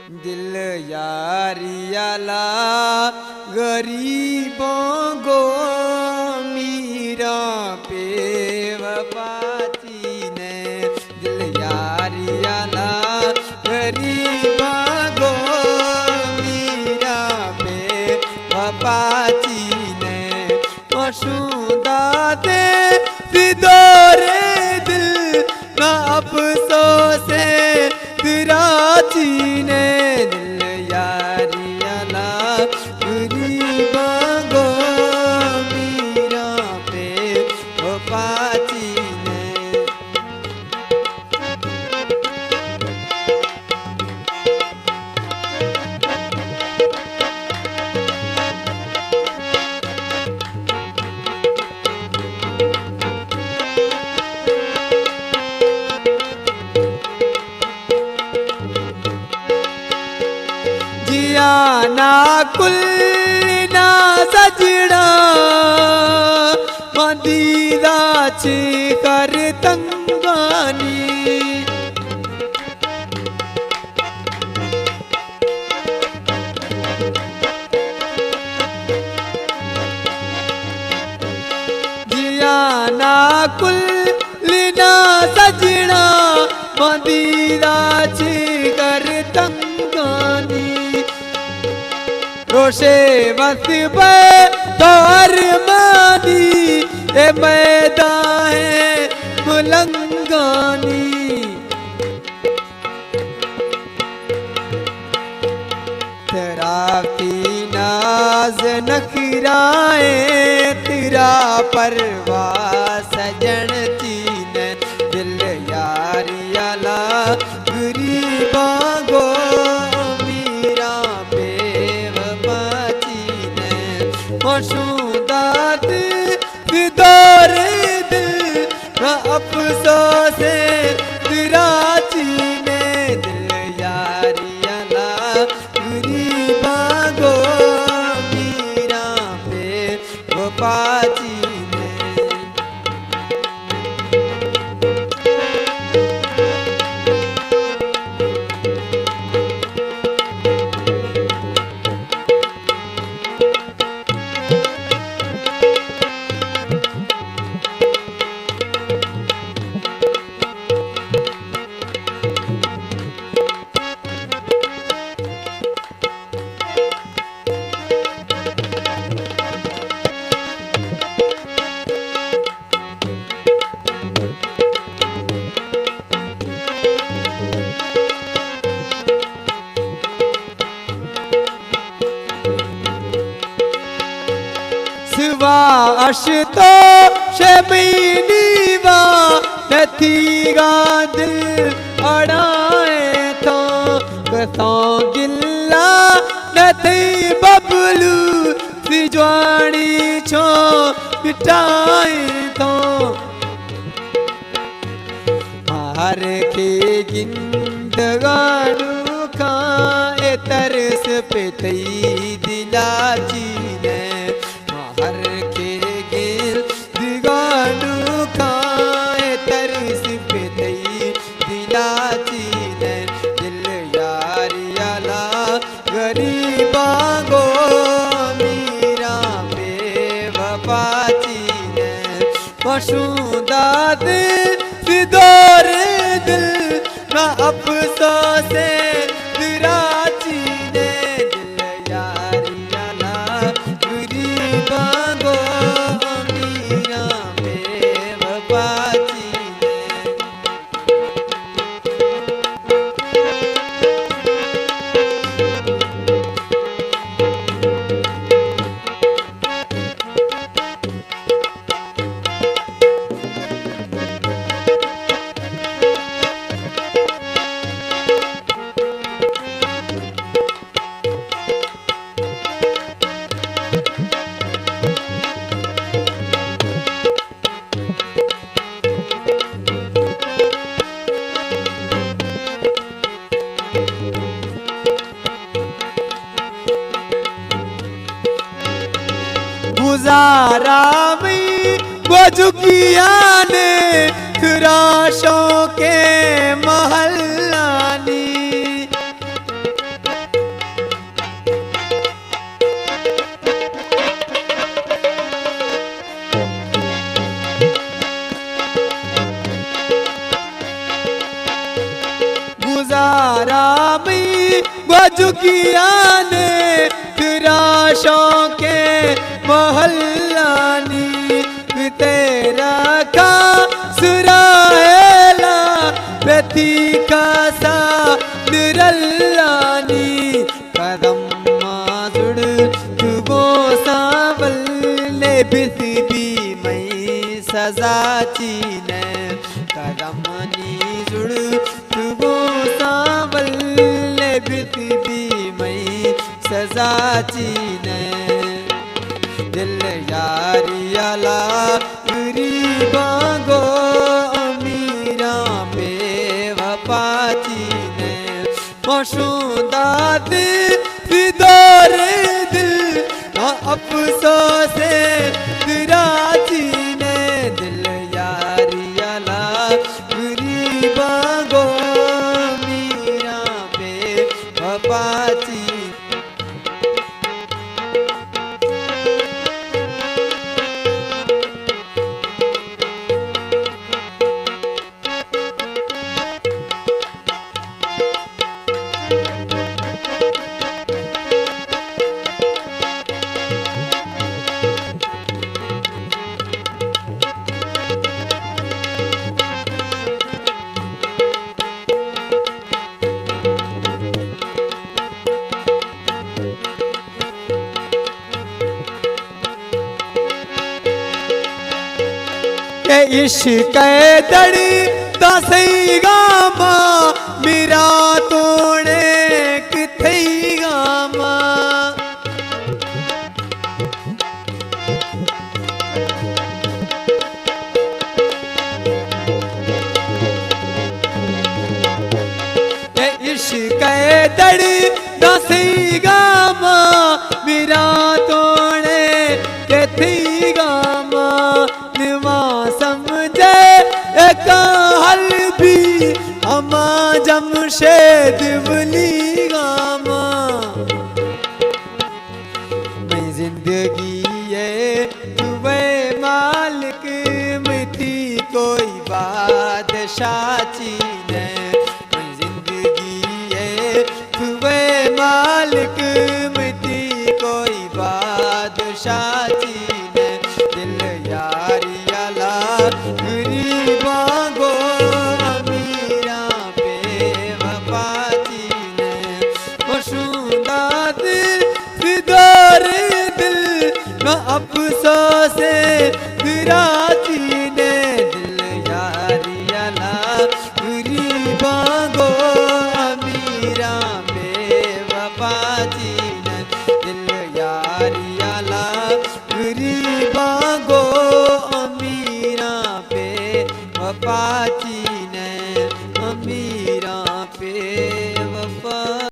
दिल यारियाला गरीबों को मीरा पे वफाची ने दिल यारियाला गरीबों को मीरा पे वफाची ने मशूदा दे सिदोरे दिल ना अफसोस है तिराची ने दिल यारियाला गरीबा गो मीरा पे वफाची ने ना कुल ना सजड़ा मदीदा ची कर तंगानी जिया ना कुल ना सजड़ा मदीदा ची कर तंगानी रोशे वक्त पे तोर मानी ए मैदान है मुलंगानी तेरा की नाज नखराए तेरा परवाह सजन चीन दिल यारियाला गरीबा गो मशूदात विदोर दिल न अफसोस तिराची ने दिल यारियाला गरीबा गो मीरा पे वफाची ने अशतो शबीनी वा नथी गा दिल अड़ाए तो कथों गिल्ला नथी बबलू सिजवाणी छो पिटाए तो मार के गिंदगानू का ए तरस पे तई दिलाची ने गरीबा गो मीरा पे वफाची ने मशूदा दिल सिदोर दिल ना अफसोस तिराची ने दिल यारियाला गरीबा गो मीरा पे वफाची ने गुजारा में गुजुकिया ने खराशों के महलानी बारा में बजुकिया ने फिराशों के मोहल्लानी तेरा का सुराहेला प्रतीका सा निरल्लानी कदम माजुड़ तुगो सावल ले बिस्बी मई सजा चीने कदम नी जुड़ तुगो सावल ले बिस्बी मई सजा चीने दिल यारी अला गरीबां गो अमीरा बेवफाची ने मशूदा दिल फिदोरे दिल ना अफसोस कराची ने दिल यारी अला गरीबां गो अमीरा बेवफाची इश्क दड़ी दसई गामा मेरा तोड़े किथई गामा इश्क दड़ी दसई गामा मेरा तोड़े किथई गामा निवा समझे एक हल भी अमा जमशेद वली गामा मैं जिंदगी ये तुवे मालिक में थी कोई बादशाची ने मैं जिंदगी ये तुवे मालिक में थी कोई बादशाची ने दिल यारी अला गरीबां गो अमीरा बेवफाची ने मशूदा दिल फिदोरे दिल न अफसोस कराची ने दिल यारी अला गरीबां गो अमीरा